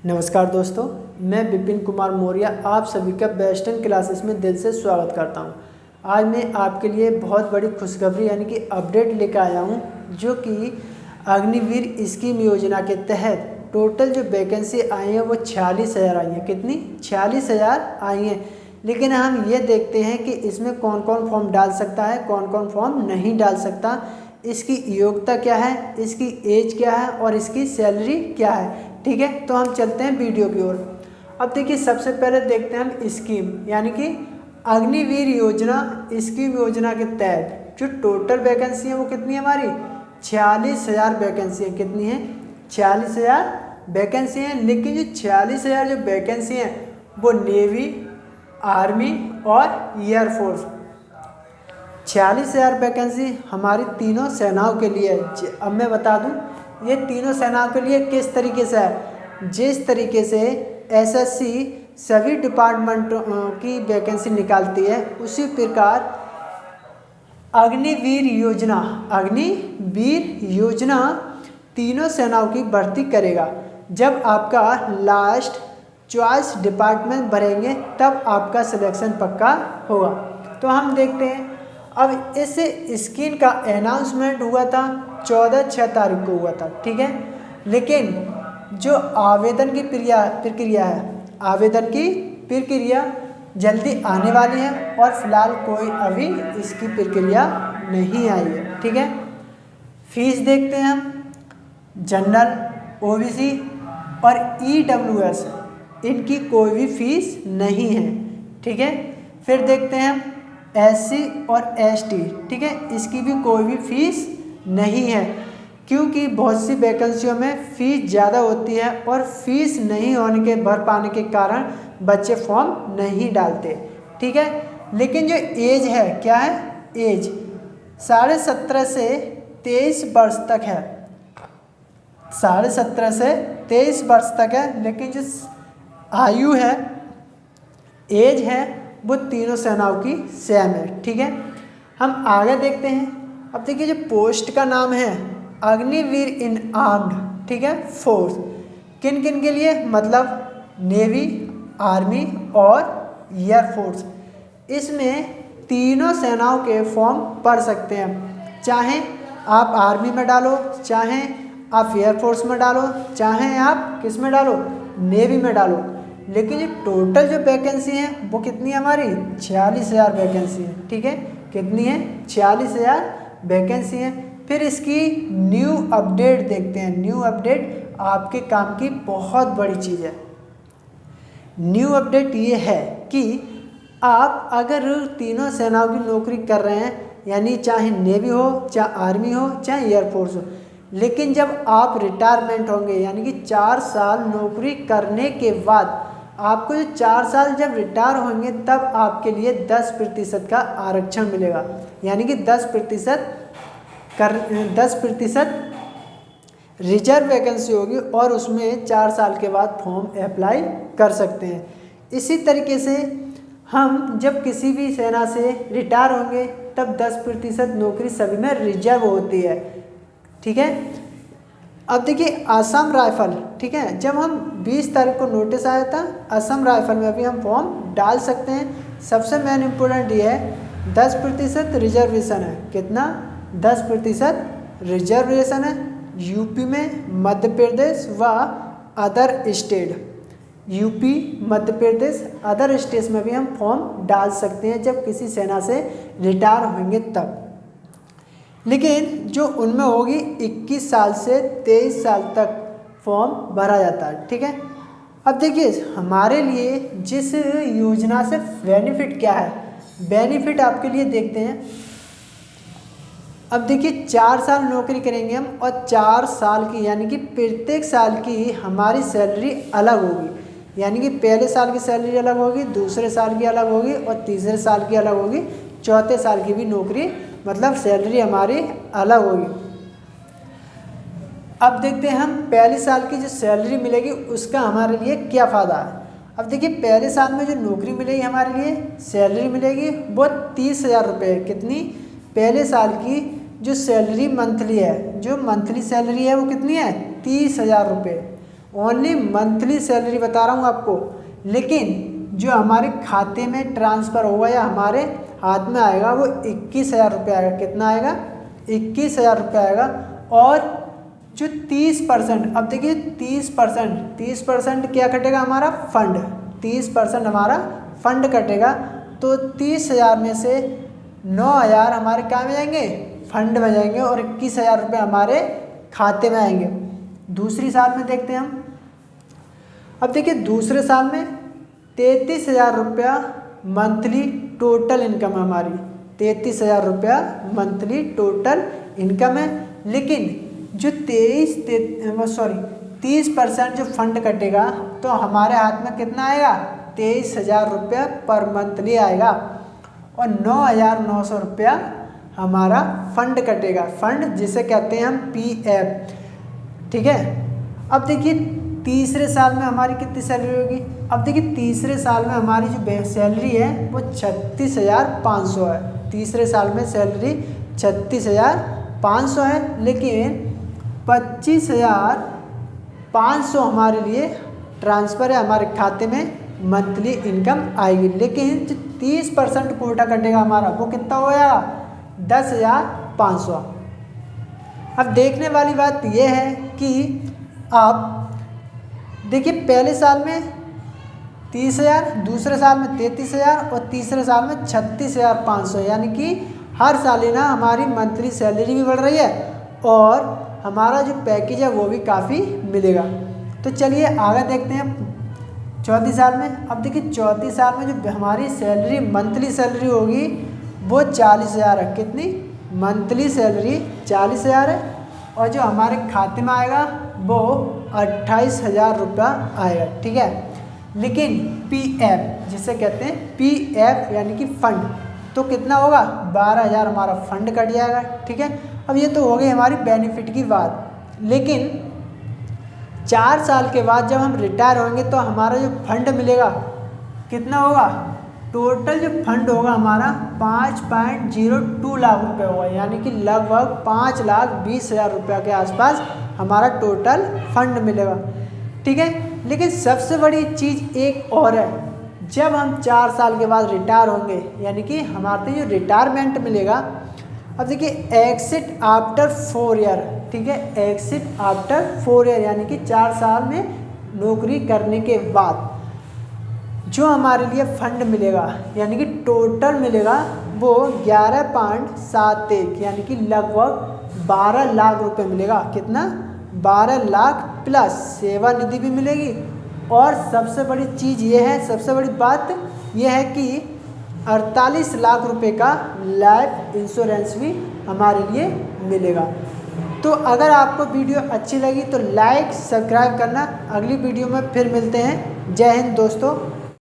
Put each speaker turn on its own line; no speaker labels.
नमस्कार दोस्तों, मैं विपिन कुमार मौर्य आप सभी का वेस्टर्न क्लासेस में दिल से स्वागत करता हूं। आज मैं आपके लिए बहुत बड़ी खुशखबरी यानी कि अपडेट लेकर आया हूं, जो कि अग्निवीर स्कीम योजना के तहत टोटल जो वैकेंसी आई है वो 46,000 आई है। कितनी? 46,000 आई हैं। लेकिन हम ये देखते हैं कि इसमें कौन कौन फॉर्म डाल सकता है, कौन कौन फॉर्म नहीं डाल सकता, इसकी योग्यता क्या है, इसकी एज क्या है और इसकी सैलरी क्या है। ठीक है, तो हम चलते हैं वीडियो की ओर। अब देखिए, सबसे पहले देखते हैं हम स्कीम यानी कि अग्निवीर योजना स्कीम योजना के तहत जो टोटल वैकेंसी है वो कितनी है हमारी? 46,000 वैकेंसी है। कितनी है? 46,000 वैकेंसी हैं। लेकिन जो 46,000 जो वैकेंसी हैं वो नेवी, आर्मी और एयरफोर्स, 46,000 वैकेंसी हमारी तीनों सेनाओं के लिए है। अब मैं बता दूं ये तीनों सेनाओं के लिए किस तरीके से है। जिस तरीके से एसएससी सभी डिपार्टमेंटों की वैकेंसी निकालती है, उसी प्रकार अग्निवीर योजना तीनों सेनाओं की भर्ती करेगा। जब आपका लास्ट चॉइस डिपार्टमेंट भरेंगे तब आपका सिलेक्शन पक्का होगा। तो हम देखते हैं, अब इस स्कीम का अनाउंसमेंट हुआ था 14/6 तारीख को हुआ था। ठीक है, लेकिन जो आवेदन की प्रक्रिया है, आवेदन की प्रक्रिया जल्दी आने वाली है और फिलहाल कोई अभी इसकी प्रक्रिया नहीं आई है। ठीक है, फीस देखते हैं हम। जनरल, ओबीसी और ईडब्ल्यूएस इनकी कोई भी फीस नहीं है। ठीक है, फिर देखते हैं हम एससी और एसटी। ठीक है, इसकी भी कोई भी फीस नहीं है, क्योंकि बहुत सी वैकेंसियों में फ़ीस ज़्यादा होती है और फीस नहीं होने के भर पाने के कारण बच्चे फॉर्म नहीं डालते। ठीक है, लेकिन जो एज है, क्या है एज? 17.5 से 23 वर्ष तक है। 17.5 से 23 वर्ष तक है। लेकिन जो आयु है, एज है, वो तीनों सेनाओं की सेम है। ठीक है, हम आगे देखते हैं। अब देखिए, जो पोस्ट का नाम है अग्निवीर इन आर्म्ड, ठीक है, फोर्स, किन किन के लिए? मतलब नेवी, आर्मी और एयरफोर्स। इसमें तीनों सेनाओं के फॉर्म भर सकते हैं। चाहे आप आर्मी में डालो, चाहे आप एयरफोर्स में डालो, चाहे आप किस में डालो? नेवी में डालो। लेकिन ये टोटल जो वैकेंसी है वो कितनी है हमारी? 46,000 वैकेंसी है। ठीक है, कितनी है? 46,000 वैकेंसी है। फिर इसकी न्यू अपडेट देखते हैं। न्यू अपडेट आपके काम की बहुत बड़ी चीज़ है। न्यू अपडेट ये है कि आप अगर तीनों सेनाओं की नौकरी कर रहे हैं, यानी चाहे नेवी हो, चाहे आर्मी हो, चाहे एयरफोर्स हो, लेकिन जब आप रिटायरमेंट होंगे, यानी कि 4 साल नौकरी करने के बाद आपको जो 4 साल जब रिटायर होंगे तब आपके लिए 10% का आरक्षण मिलेगा। यानी कि 10% रिजर्व वैकेंसी होगी और उसमें 4 साल के बाद फॉर्म अप्लाई कर सकते हैं। इसी तरीके से हम जब किसी भी सेना से रिटायर होंगे तब 10% नौकरी सभी में रिजर्व होती है। ठीक है, अब देखिए असम राइफल। ठीक है, जब हम 20 तारीख को नोटिस आया था, असम राइफल में भी हम फॉर्म डाल सकते हैं। सबसे मेन इम्पोर्टेंट ये है 10% रिजर्वेशन है। कितना? 10% रिजर्वेशन है। यूपी में, मध्य प्रदेश व other state, UP, Madhya Pradesh, other states में भी हम फॉर्म डाल सकते हैं जब किसी सेना से रिटायर होंगे तब। लेकिन जो उनमें होगी 21 साल से 23 साल तक फॉर्म भरा जाता है। ठीक है, अब देखिए हमारे लिए जिस योजना से बेनिफिट क्या है, बेनिफिट आपके लिए देखते हैं। अब देखिए 4 साल नौकरी करेंगे हम और 4 साल की, यानी कि प्रत्येक साल की हमारी सैलरी अलग होगी। यानी कि पहले साल की सैलरी अलग होगी, दूसरे साल की अलग होगी और तीसरे साल की अलग होगी, चौथे साल की भी नौकरी मतलब सैलरी हमारी अलग होगी। अब देखते हैं हम पहले साल की जो सैलरी मिलेगी उसका हमारे लिए क्या फ़ायदा है। अब देखिए पहले साल में जो नौकरी मिलेगी हमारे लिए, सैलरी मिलेगी वो 30,000 रुपये। कितनी? पहले साल की जो सैलरी मंथली है, जो मंथली सैलरी है वो कितनी है? 30,000 रुपये। ओनली मंथली सैलरी बता रहा हूँ आपको, लेकिन जो हमारे खाते में ट्रांसफ़र होगा या हमारे हाथ में आएगा वो 21,000 रुपये आएगा। कितना आएगा? 21,000 रुपये आएगा। और जो 30%, अब देखिए 30% क्या कटेगा? हमारा फंड। 30% हमारा फंड कटेगा। तो 30,000 में से 9,000 हमारे क्या में जाएंगे? फंड में जाएंगे, और 21,000 रुपये हमारे खाते में आएंगे। दूसरी साल में देखते हैं हम। अब देखिए दूसरे साल में 33,000 रुपया मंथली टोटल इनकम है हमारी। 33,000 रुपया मंथली टोटल इनकम है, लेकिन जो 30% जो फंड कटेगा तो हमारे हाथ में कितना आएगा? 23,000 रुपया पर मंथली आएगा, और 9,900 रुपया हमारा फंड कटेगा। फंड जिसे कहते हैं हम PF, ठीक है। अब देखिए तीसरे साल में हमारी कितनी सैलरी होगी? अब देखिए तीसरे साल में हमारी जो सैलरी है वो 36,500 है। तीसरे साल में सैलरी 36,500 है, लेकिन 25,500 हमारे लिए ट्रांसफ़र है, हमारे खाते में मंथली इनकम आएगी। लेकिन जो 30% कोटा कटेगा हमारा वो कितना हो जाएगा? 10,500। अब देखने वाली बात यह है कि आप देखिए पहले साल में 30,000, दूसरे साल में 33,000 और तीसरे साल में 36,500, यानी कि हर साल ही ना हमारी मंथली सैलरी भी बढ़ रही है और हमारा जो पैकेज है वो भी काफ़ी मिलेगा। तो चलिए आगे देखते हैं चौथी साल में। अब देखिए चौथी साल में जो हमारी सैलरी मंथली सैलरी होगी वो 40,000 है। कितनी? मंथली सैलरी 40,000 है, और जो हमारे खाते में आएगा वो 28,000 रुपया आएगा, ठीक है। लेकिन PF जिसे कहते हैं PF यानी कि फंड, तो कितना होगा? 12,000 हमारा फंड कट जाएगा, ठीक है। अब ये तो हो गई हमारी बेनिफिट की बात, लेकिन 4 साल के बाद जब हम रिटायर होंगे तो हमारा जो फंड मिलेगा कितना होगा? टोटल जो फंड होगा हमारा 5.02 लाख रुपए होगा, यानी कि लगभग 5,20,000 रुपये के आसपास हमारा टोटल फंड मिलेगा, ठीक है। लेकिन सबसे बड़ी चीज़ एक और है, जब हम 4 साल के बाद रिटायर होंगे, यानी कि हमारे जो रिटायरमेंट मिलेगा। अब देखिए एक्सिट आफ्टर 4 ईयर, ठीक है। एक्सिट आफ्टर 4 ईयर यानी कि 4 साल में नौकरी करने के बाद जो हमारे लिए फंड मिलेगा, यानी कि टोटल मिलेगा वो 11.71 यानी कि लगभग 12 लाख रुपए मिलेगा। कितना? 12 लाख प्लस सेवानिधि भी मिलेगी। और सबसे बड़ी चीज़ ये है, सबसे बड़ी बात यह है कि 48 लाख रुपए का लाइफ इंश्योरेंस भी हमारे लिए मिलेगा। तो अगर आपको वीडियो अच्छी लगी तो लाइक सब्सक्राइब करना। अगली वीडियो में फिर मिलते हैं। जय हिंद दोस्तों।